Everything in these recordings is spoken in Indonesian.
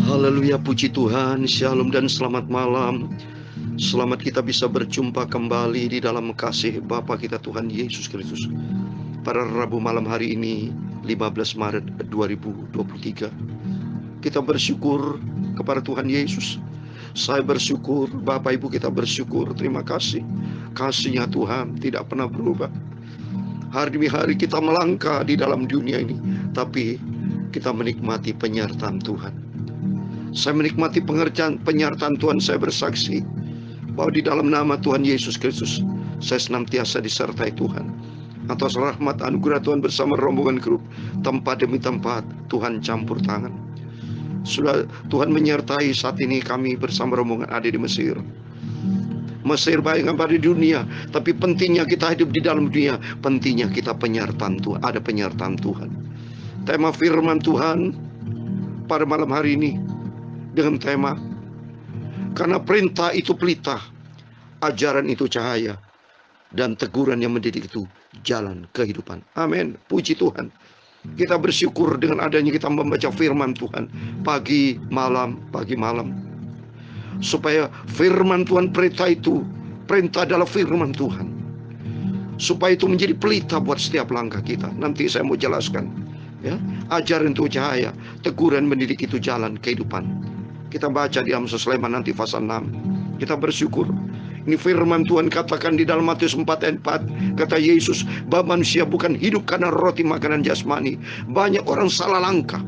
Haleluya, puji Tuhan, shalom dan selamat malam. Selamat kita bisa berjumpa kembali di dalam kasih Bapa kita Tuhan Yesus Kristus pada Rabu malam hari ini 15 Maret 2023. Kita bersyukur kepada Tuhan Yesus. Saya bersyukur, Bapak Ibu kita bersyukur. Terima kasih, kasih-Nya Tuhan tidak pernah berubah. Hari demi hari kita melangkah di dalam dunia ini, tapi kita menikmati penyertaan Tuhan. Saya menikmati penyertaan Tuhan. Saya bersaksi bahwa di dalam nama Tuhan Yesus Kristus saya senantiasa disertai Tuhan. Atas rahmat anugerah Tuhan bersama rombongan grup, tempat demi tempat Tuhan campur tangan. Sudah Tuhan menyertai saat ini kami bersama rombongan ada di Mesir. Mesir baik apa di dunia, tapi pentingnya kita hidup di dalam dunia, pentingnya kita penyertaan Tuhan, ada penyertaan Tuhan. Tema firman Tuhan pada malam hari ini dengan tema, karena perintah itu pelita, ajaran itu cahaya, dan teguran yang mendidik itu jalan kehidupan. Amin. Puji Tuhan. Kita bersyukur dengan adanya kita membaca firman Tuhan pagi malam, supaya firman Tuhan, perintah adalah firman Tuhan, supaya itu menjadi pelita buat setiap langkah kita. Nanti saya mau jelaskan, ya, ajaran itu cahaya, teguran mendidik itu jalan kehidupan. Kita baca di Amsal Sulaiman nanti pasal 6. Kita bersyukur. Ini firman Tuhan katakan di dalam Matius 4 ayat 4. Kata Yesus, bahwa manusia bukan hidup karena roti makanan jasmani. Banyak orang salah langkah,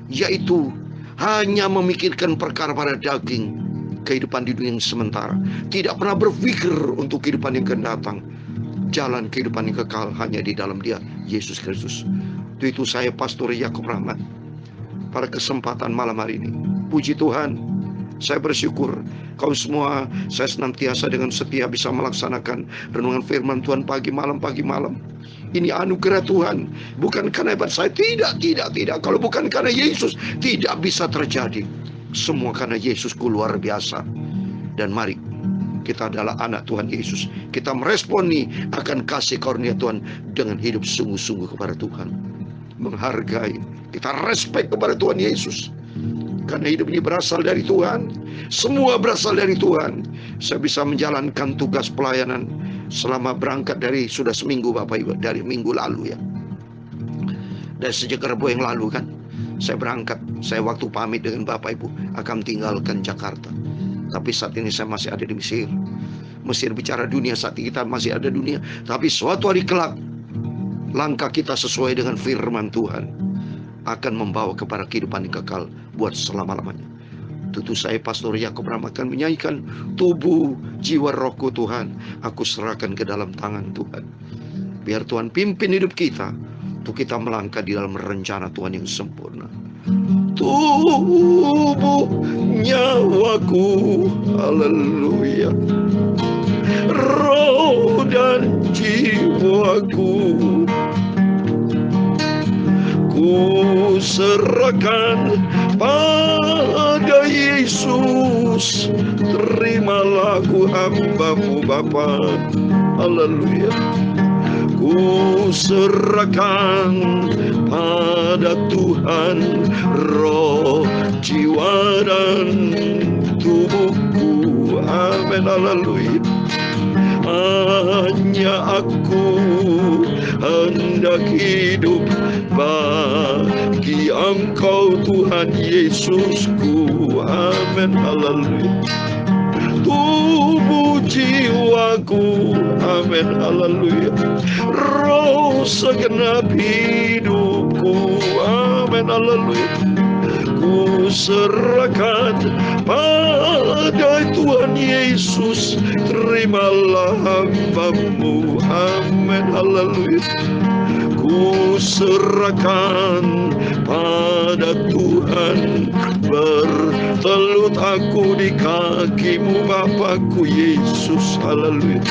yaitu hanya memikirkan perkara pada daging, kehidupan di dunia yang sementara. Tidak pernah berpikir untuk kehidupan yang akan datang. Jalan kehidupan yang kekal hanya di dalam Dia, Yesus Kristus. Itu saya Pastor Yakub Rahmat pada kesempatan malam hari ini. Puji Tuhan, saya bersyukur kau semua, saya senantiasa dengan setia bisa melaksanakan renungan firman Tuhan pagi malam. Ini anugerah Tuhan, bukan karena hebat saya, tidak. Kalau bukan karena Yesus, tidak bisa terjadi. Semua karena Yesusku luar biasa. Dan mari, kita adalah anak Tuhan Yesus. Kita meresponi akan kasih karunia Tuhan dengan hidup sungguh-sungguh kepada Tuhan. Menghargai, kita respect kepada Tuhan Yesus. Karena hidup ini berasal dari Tuhan. Semua berasal dari Tuhan. Saya bisa menjalankan tugas pelayanan selama berangkat dari sudah seminggu Bapak Ibu. Dari minggu lalu ya. Dan sejak Rabu yang lalu kan, saya berangkat. Saya waktu pamit dengan Bapak Ibu akan tinggalkan Jakarta. Tapi saat ini saya masih ada di Mesir. Mesir bicara dunia, saat ini kita masih ada dunia. Tapi suatu hari kelak, langkah kita sesuai dengan firman Tuhan akan membawa kepada kehidupan yang kekal buat selama-lamanya. Tutu saya Pastor Yakub Rahmat akan menyanyikan, tubuh, jiwa, rohku Tuhan, aku serahkan ke dalam tangan Tuhan. Biar Tuhan pimpin hidup kita, untuk kita melangkah di dalam rencana Tuhan yang sempurna. Tubuh, nyawaku, haleluya, roh dan jiwaku, ku serahkan pada Yesus. Terimalah ku hamba-Mu Bapa, haleluya. Ku serahkan pada Tuhan roh, jiwa dan tubuhku, amin, haleluya. Hanya aku hendak hidup bagi Engkau Tuhan Yesusku, amin, haleluya. Tubuh jiwaku, amin, haleluya. Roh segenap hidupku, amin, haleluya. Ku serahkan pada Tuhan Yesus. Terimalah hamba-Mu, amin, haleluya. Ku serahkan pada Tuhan, bertelut aku di kaki-Mu Bapakku Yesus, haleluya.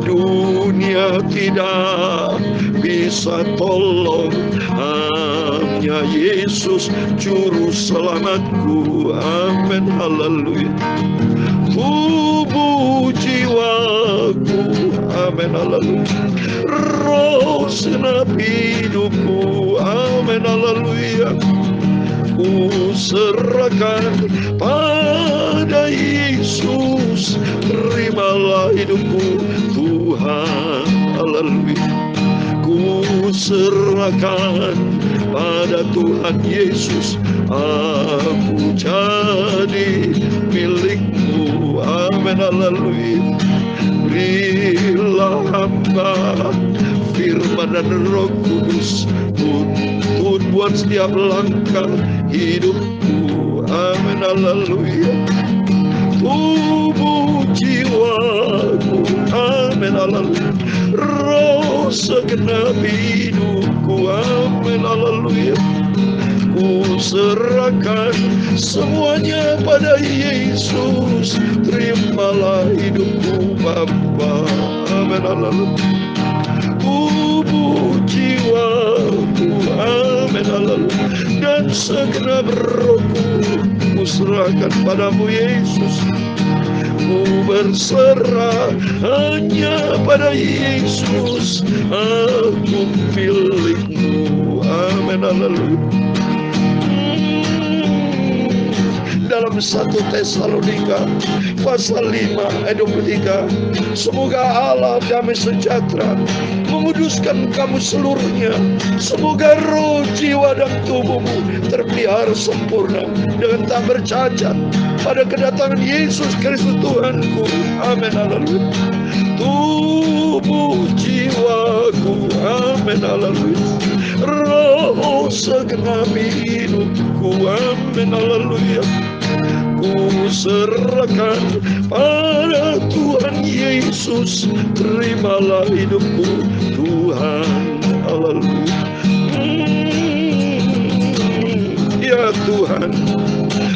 Dunia tidak bisa tolong, hanya Yesus juru selamatku, amin, haleluya. Tubuh jiwaku, amin, haleluya. Roh segenap hidupku, amin, haleluya. ku serahkan pada Yesus. Terimalah hidupku Tuhan. Haleluya. Ku serahkan pada Tuhan Yesus. Aku jadi milik-Mu. Amin. Haleluya. Berilah hamba firman dan Roh Kudus, tuntun buat setiap langkah hidupku. Amin. Haleluya. Tubuh jiwaku. Amin. Haleluya. Roh segenap hidupku. Amin. Haleluya. Ku serahkan semuanya pada Yesus. Terimalah hidupku Bapa. Amin. Haleluya. Tubuh jiwaku. Amin. Haleluya. Dan segenap rohku ku serahkan padamu Yesus. Ku berserah hanya pada Yesus. Aku milik-Mu. Amin. Haleluya. Dalam 1 Tesalonika pasal 5 ayat 23, semoga Allah damai sejahtera menguduskan kamu seluruhnya. Semoga roh, jiwa, dan tubuhmu terpelihara sempurna dengan tak bercacat pada kedatangan Yesus Kristus Tuhanku. Amin. Haleluya. Tubuh jiwaku. Amin. Haleluya. Roh segenap hidupku. Amin. Haleluya. Ku serahkan pada Tuhan Yesus. Terimalah hidupku Tuhan. Haleluya. Ya Tuhan,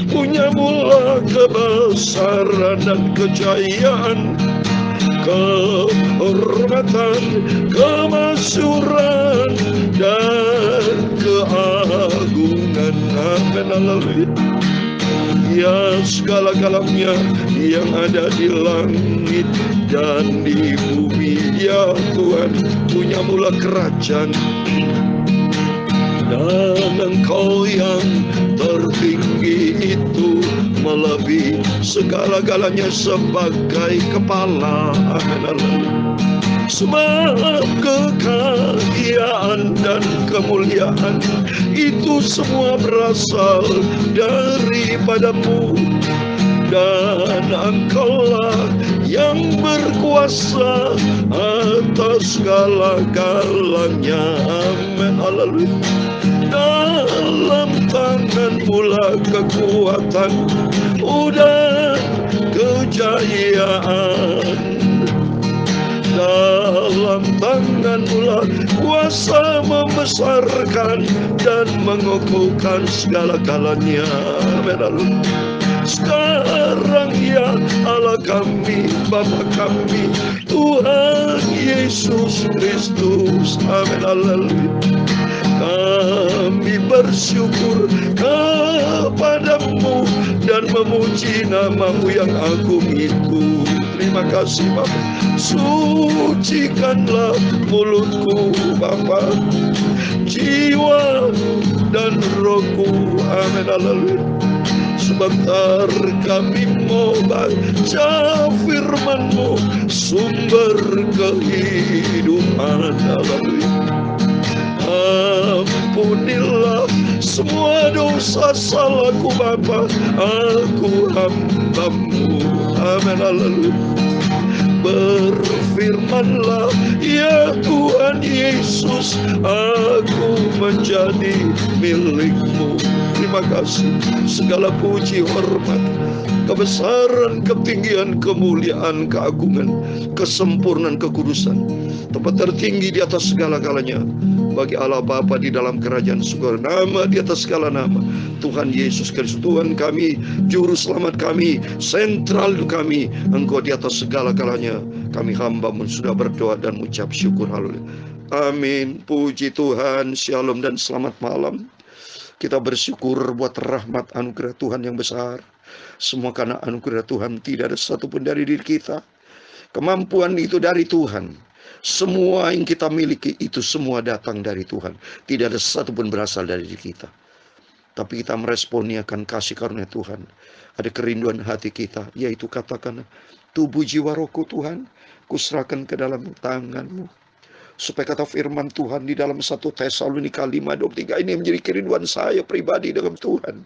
punya-Mulah kebesaran dan kejayaan, kehormatan, kemasyuran, dan keagungan. Amin. Haleluya. Ya segala-galanya yang ada di langit dan di bumi. Ya Tuhan, punya-Mulah kerajaan, dan Engkau yang tertinggi itu melebihi segala-galanya sebagai kepala. Amin. Sebab kekayaan dan kemuliaan itu semua berasal daripada-Mu, dan Engkaulah yang berkuasa atas segala-galanya. Amin. Haleluya. Dalam tangan-Mu lah kekuatan dan kejayaan. Dalam tangan-Mu lah kuasa membesarkan dan mengukuhkan segala-galanya. Amin. Sekarang ya Allah kami, Bapa kami, Tuhan Yesus Kristus. Amin. Haleluya. Kami bersyukur kepada-Mu dan memuji nama-Mu yang agung itu. Terima kasih Bapa. Sucikanlah mulutku Bapa, jiwa dan rohku. Amin. Haleluya. Sebentar kami mau baca firman-Mu, sumber kehidupan. Haleluya. Ampunilah semua dosa salahku Bapa, aku hamba-Mu. Amin. Haleluya. Berfirmanlah ya Tuhan Yesus, aku menjadi milik-Mu. Terima kasih. Segala puji, hormat, kebesaran, ketinggian, kemuliaan, keagungan, kesempurnaan, kekudusan, tempat tertinggi di atas segala-galanya bagi Allah Bapa di dalam kerajaan surga. Nama di atas segala nama, Tuhan Yesus Kristus, Tuhan kami, juru selamat kami, sentral kami. Engkau di atas segala-galanya. Kami hamba-Mu sudah berdoa dan mengucap syukur. Haleluya. Amin. Puji Tuhan. Shalom dan selamat malam. Kita bersyukur buat rahmat anugerah Tuhan yang besar. Semua karena anugerah Tuhan, tidak ada satupun dari diri kita. Kemampuan itu dari Tuhan. Semua yang kita miliki itu semua datang dari Tuhan. Tidak ada satupun berasal dari diri kita. Tapi kita meresponi akan kasih karunia Tuhan. Ada kerinduan hati kita, yaitu katakan, tubuh jiwa rohku Tuhan, kuserahkan ke dalam tangan-Mu. Supaya kata firman Tuhan di dalam 1 Tesalonika 5:23 ini menjadi kerinduan saya pribadi dengan Tuhan.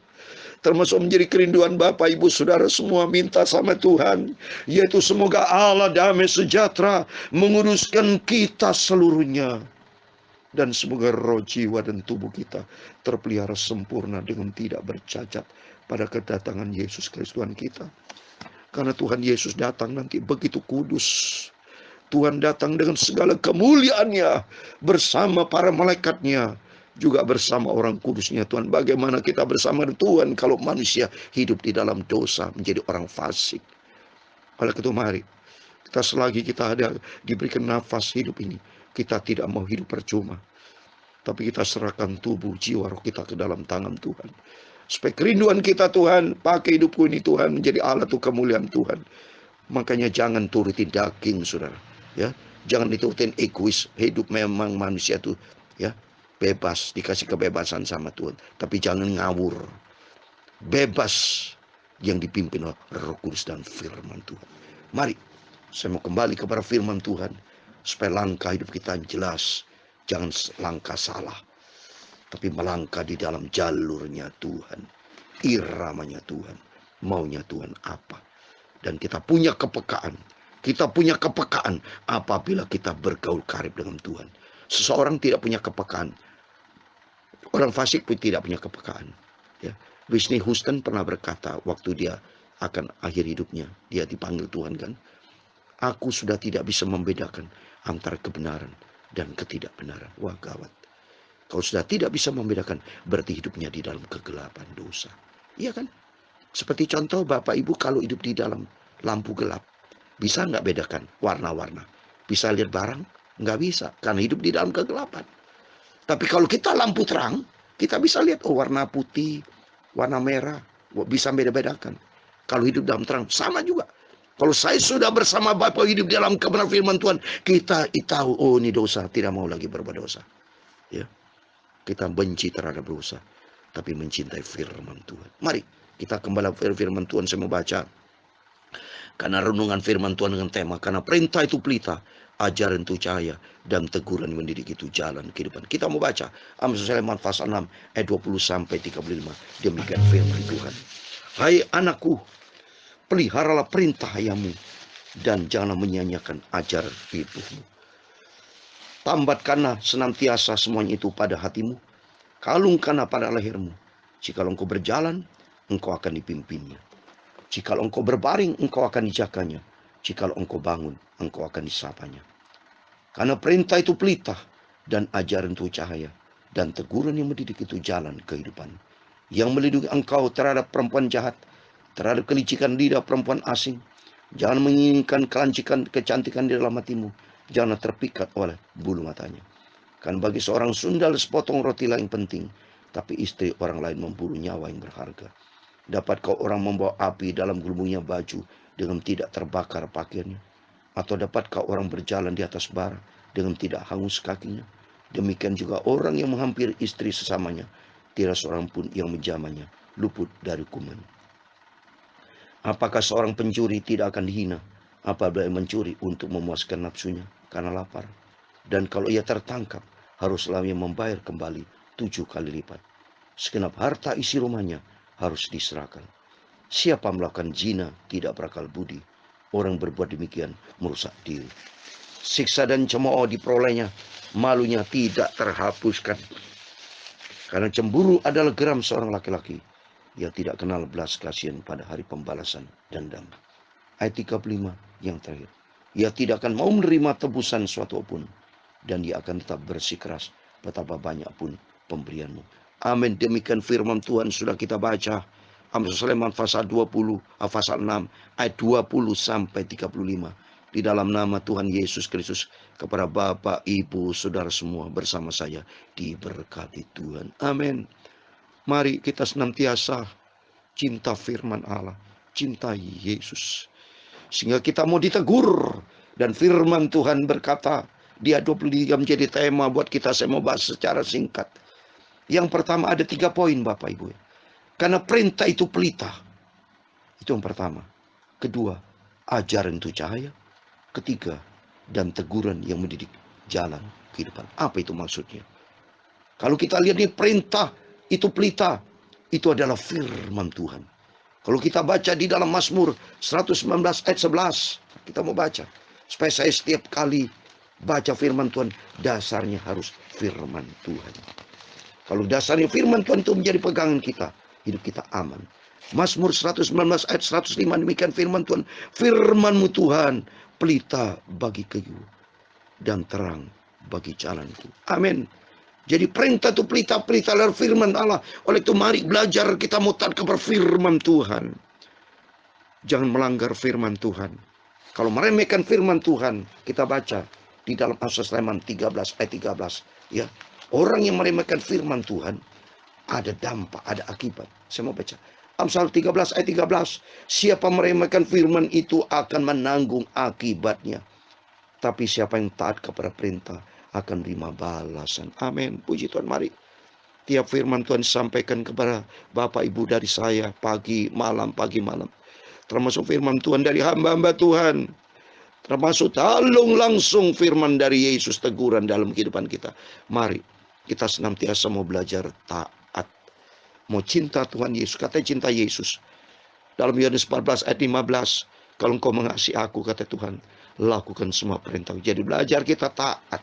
Termasuk menjadi kerinduan Bapak Ibu Saudara semua, minta sama Tuhan, yaitu semoga Allah damai sejahtera menguruskan kita seluruhnya. Dan semoga roh, jiwa, dan tubuh kita terpelihara sempurna dengan tidak bercacat pada kedatangan Yesus Kristus Tuhan kita. Karena Tuhan Yesus datang nanti begitu kudus. Tuhan datang dengan segala kemuliaannya bersama para malaikatnya, juga bersama orang kudusnya Tuhan. Bagaimana kita bersama Tuhan kalau manusia hidup di dalam dosa, menjadi orang fasik? Oleh itu mari kita, selagi kita ada diberikan nafas hidup ini, kita tidak mau hidup percuma, tapi kita serahkan tubuh, jiwa, roh kita ke dalam tangan Tuhan. Supaya kerinduan kita Tuhan, pakai hidupku ini Tuhan menjadi alat untuk kemuliaan Tuhan. Makanya jangan turutin daging, saudara. Ya, jangan diturutin egois. Hidup memang manusia tuh ya bebas, dikasih kebebasan sama Tuhan. Tapi jangan ngawur. Bebas yang dipimpin oleh Roh Kudus dan firman Tuhan. Mari, saya mau kembali kepada firman Tuhan supaya langkah hidup kita jelas. Jangan langkah salah, tapi melangkah di dalam jalurnya Tuhan, iramanya Tuhan, maunya Tuhan apa. Dan kita punya kepekaan. Kita punya kepekaan apabila kita bergaul karib dengan Tuhan. Seseorang tidak punya kepekaan. Orang fasik pun tidak punya kepekaan. Ya. Whitney Houston pernah berkata waktu dia akan akhir hidupnya, dia dipanggil Tuhan kan, aku sudah tidak bisa membedakan antara kebenaran dan ketidakbenaran. Wah, gawat. Kalau sudah tidak bisa membedakan, berarti hidupnya di dalam kegelapan dosa. Iya kan? Seperti contoh Bapak Ibu kalau hidup di dalam lampu gelap, bisa nggak bedakan warna-warna? Bisa lihat barang? Nggak bisa, karena hidup di dalam kegelapan. Tapi kalau kita lampu terang, kita bisa lihat warna putih, warna merah, bisa beda-bedakan. Kalau hidup dalam terang, sama juga. Kalau saya sudah bersama Bapak hidup di dalam kebenaran firman Tuhan, kita tahu, oh ini dosa, tidak mau lagi berbuat dosa. Ya, kita benci terhadap dosa, tapi mencintai firman Tuhan. Mari kita kembali ke firman Tuhan. Saya mau baca. Karena renungan firman Tuhan dengan tema, karena perintah itu pelita, ajaran itu cahaya, dan teguran mendidik itu jalan kehidupan. Kita mau baca Amsal Sulaiman pasal 6 ayat 20 sampai 35. Demikian firman Tuhan. Hai anakku, peliharalah perintah ayahmu, dan janganlah menyanyiakan ajaran ibumu. Tambatkanlah senantiasa semuanya itu pada hatimu, kalungkanlah pada lehermu. Jikalau engkau berjalan, engkau akan dipimpinnya. Jikalau engkau berbaring, engkau akan dijaganya. Jikalau engkau bangun, engkau akan disapanya. Karena perintah itu pelita, dan ajaran itu cahaya, dan teguran yang mendidik itu jalan kehidupan. Yang melindungi engkau terhadap perempuan jahat, terhadap kelicikan lidah perempuan asing. Jangan menginginkan kecantikan di dalam hatimu. Jangan terpikat oleh bulu matanya. Kan bagi seorang sundal sepotong roti lah yang penting, tapi istri orang lain memburu nyawa yang berharga. Dapatkah orang membawa api dalam gelembungnya baju dengan tidak terbakar pakaiannya? Atau dapatkah orang berjalan di atas bara dengan tidak hangus kakinya? Demikian juga orang yang menghampiri istri sesamanya, tidak seorang pun yang menjamahnya luput dari hukuman. Apakah seorang pencuri tidak akan dihina apabila ia mencuri untuk memuaskan nafsunya karena lapar? Dan kalau ia tertangkap, haruslah ia membayar kembali 7 kali lipat. Segenap harta isi rumahnya harus diserahkan. Siapa melakukan zina tidak berakal budi. Orang berbuat demikian merusak diri. Siksa dan cemooh diperolehnya, malunya tidak terhapuskan. Karena cemburu adalah geram seorang laki-laki. Ia tidak kenal belas kasihan pada hari pembalasan dendam. Ayat 35 yang terakhir. Ia tidak akan mau menerima tebusan suatu pun, dan ia akan tetap bersikeras betapa banyak pun pemberianmu. Amin. Demikian firman Tuhan sudah kita baca. Amsal Sulaiman pasal 20, pasal 6 ayat 20 sampai 35. Di dalam nama Tuhan Yesus Kristus, kepada Bapak, Ibu, Saudara semua bersama saya diberkati Tuhan. Amin. Mari kita senantiasa cinta firman Allah, cintai Yesus, sehingga kita mau ditegur. Dan firman Tuhan berkata, dia 23 menjadi tema buat kita. Saya mau bahas secara singkat. Yang pertama ada 3 poin Bapak Ibu. Karena perintah itu pelita. Itu yang pertama. Kedua, ajaran itu cahaya. Ketiga, dan teguran yang mendidik jalan kehidupan. Apa itu maksudnya? Kalau kita lihat di perintah itu pelita, itu adalah firman Tuhan. Kalau kita baca di dalam Mazmur 119 ayat 11, kita mau baca. Supaya saya setiap kali baca firman Tuhan, dasarnya harus firman Tuhan. Kalau dasarnya firman Tuhan itu menjadi pegangan kita, hidup kita aman. Mazmur 119 ayat 105, demikian firman Tuhan. Firman-Mu Tuhan, pelita bagi kayu dan terang bagi jalanku. Amin. Jadi perintah itu pelita-pelita adalah firman Allah. Oleh itu mari belajar kita mau taat kepada firman Tuhan. Jangan melanggar firman Tuhan. Kalau meremehkan firman Tuhan, kita baca di dalam Amsal Sulaiman 13 ayat 13. Ya, orang yang meremehkan firman Tuhan, ada dampak, ada akibat. Saya mau baca. Amsal 13 ayat 13. Siapa meremehkan firman itu akan menanggung akibatnya. Tapi siapa yang taat kepada perintah akan menerima balasan. Amin. Puji Tuhan, mari. Tiap firman Tuhan disampaikan kepada Bapak Ibu dari saya pagi malam. Termasuk firman Tuhan dari hamba-hamba Tuhan. Termasuk langsung firman dari Yesus, teguran dalam kehidupan kita. Mari kita senantiasa mau belajar taat. Mau cinta Tuhan Yesus. Kata cinta Yesus. Dalam Yohanes 14 ayat 15. Kalau engkau mengasihi aku, kata Tuhan, lakukan semua perintah. Jadi belajar kita taat.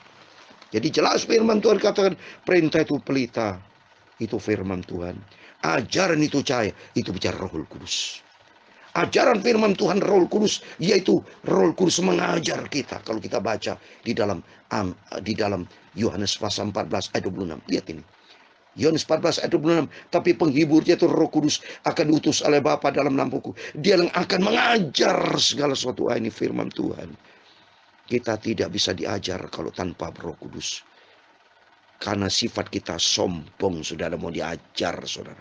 Jadi jelas firman Tuhan katakan, perintah itu pelita. Itu firman Tuhan. Ajaran itu cahaya. Itu bicara Roh Kudus. Ajaran firman Tuhan Roh Kudus, yaitu Roh Kudus mengajar kita. Kalau kita baca di dalam Yohanes pasal 14 ayat 26. Lihat ini. Yohanes 14 ayat 26. Tapi penghiburnya itu Roh Kudus akan diutus oleh Bapa dalam namaku. Dia yang akan mengajar segala sesuatu. Ini firman Tuhan. Kita tidak bisa diajar kalau tanpa Roh Kudus. Karena sifat kita sombong, saudara, mau diajar, saudara.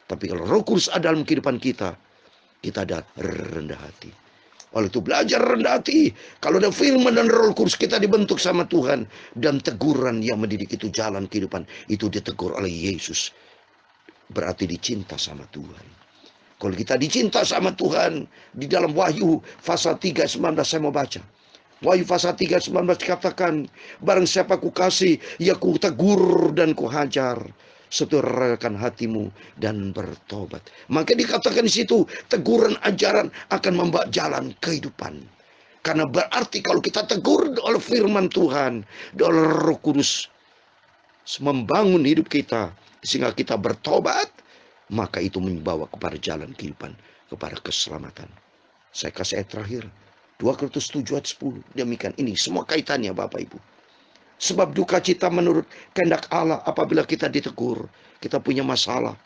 Tapi kalau Roh Kudus ada dalam kehidupan kita, kita ada rendah hati. Oleh itu belajar rendah hati. Kalau ada firman dan Roh Kudus, kita dibentuk sama Tuhan. Dan teguran yang mendidik itu jalan kehidupan. Itu ditegur oleh Yesus. Berarti dicinta sama Tuhan. Kalau kita dicinta sama Tuhan, di dalam Wahyu pasal 3:19 saya mau baca. Wahyu pasal 3:19 dikatakan, barang siapa ku kasih, ya ku tegur dan ku hajar, seturkan hatimu dan bertobat. Maka dikatakan di situ, teguran ajaran akan membawa jalan kehidupan. Karena berarti kalau kita tegur oleh firman Tuhan, oleh Roh Kudus, membangun hidup kita, sehingga kita bertobat, maka itu membawa kepada jalan kehidupan, kepada keselamatan. Saya kasih ayat terakhir. 2 Korintus 7 ayat 10. Demikian ini semua kaitannya Bapak Ibu. Sebab duka cita menurut kehendak Allah apabila kita ditegur, kita punya masalah,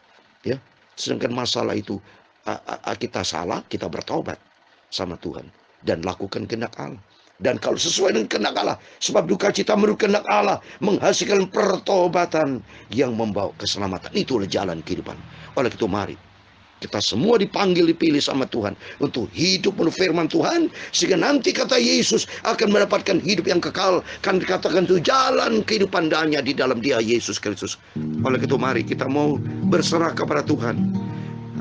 ya. Sedangkan masalah itu kita salah, kita bertobat sama Tuhan dan lakukan kehendak Allah. Dan kalau sesuai dengan kehendak Allah, sebab duka cita menurut kehendak Allah menghasilkan pertobatan yang membawa keselamatan. Itulah jalan kehidupan. Oleh itu mari kita semua dipanggil, dipilih sama Tuhan untuk hidup menurut firman Tuhan, sehingga nanti kata Yesus akan mendapatkan hidup yang kekal. Kan dikatakan itu jalan kehidupan hanya di dalam Dia, Yesus Kristus. Oleh itu mari kita mau berserah kepada Tuhan.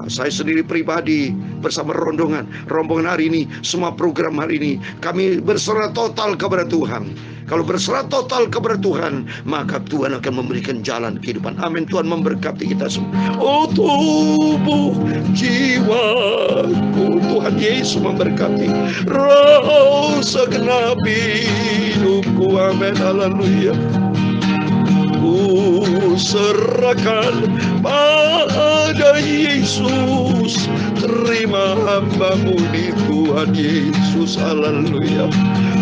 Saya sendiri pribadi bersama rombongan hari ini, semua program hari ini, kami berserah total kepada Tuhan. Kalau berserah total kepada Tuhan, maka Tuhan akan memberikan jalan kehidupan. Amin. Tuhan memberkati kita semua. Oh tubuh jiwaku, Tuhan Yesus memberkati. Roh segenap hidupku. Amin. Haleluya. Ku serahkan pada Yesus. Terima hamba-Mu di Tuhan Yesus. Haleluya.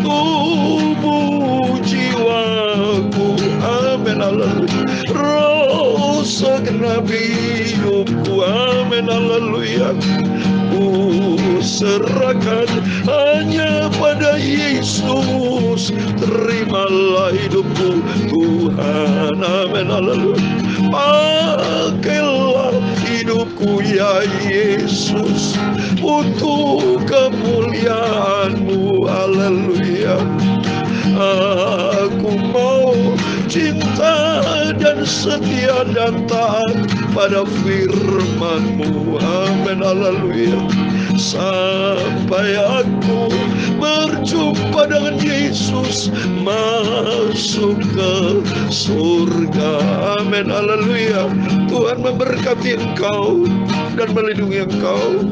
Tubuh jiwaku, amin, haleluya. Roh segenap hidupku, amin, haleluya. Ku serahkan hanya pada Yesus. Terimalah hidupku Tuhan, amin, haleluya. Pakailah hidupku ya Yesus untuk kemuliaan-Mu, haleluya. Aku mau cinta dan setia dan taat pada firman-Mu. Amin, haleluya. Sampai aku berjumpa dengan Yesus masuk ke surga. Amin, haleluya. Tuhan memberkati engkau dan melindungi engkau.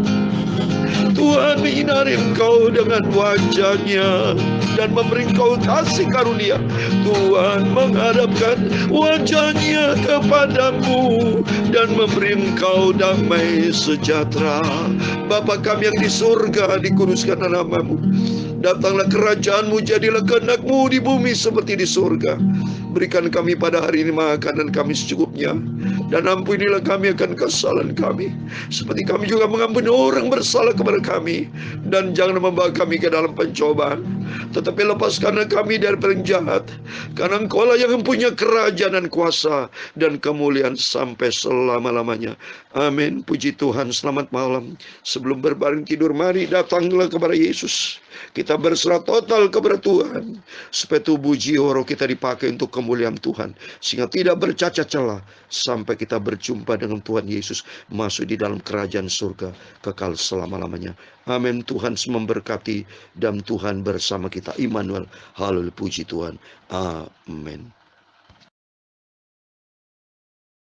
Tuhan menyinari engkau dengan wajah-Nya dan memberi engkau kasih karunia. Tuhan menghadapkan wajah-Nya kepadamu dan memberi engkau damai sejahtera. Bapa kami yang di surga, dikuduskanlah nama-Mu. Datanglah kerajaan-Mu, jadilah kehendak-Mu di bumi seperti di surga. Berikan kami pada hari ini makanan kami secukupnya, dan ampunilah kami akan kesalahan kami, seperti kami juga mengampuni orang bersalah kepada kami. Dan jangan membawa kami ke dalam pencobaan, tetapi lepaskanlah kami dari yang jahat, karena Engkau-lah yang mempunyai kerajaan dan kuasa dan kemuliaan sampai selama-lamanya. Amin. Puji Tuhan. Selamat malam. Sebelum berbaring tidur, mari datanglah kepada Yesus. Kita berserah total kepada Tuhan, supaya tubuh jiwa roh kita dipakai untuk kemuliaan Tuhan, sehingga tidak bercacat celah sampai kita berjumpa dengan Tuhan Yesus, masuk di dalam kerajaan surga kekal selama-lamanya. Amin. Tuhan memberkati dan Tuhan bersama kita. Immanuel. Haleluya, puji Tuhan. Amin.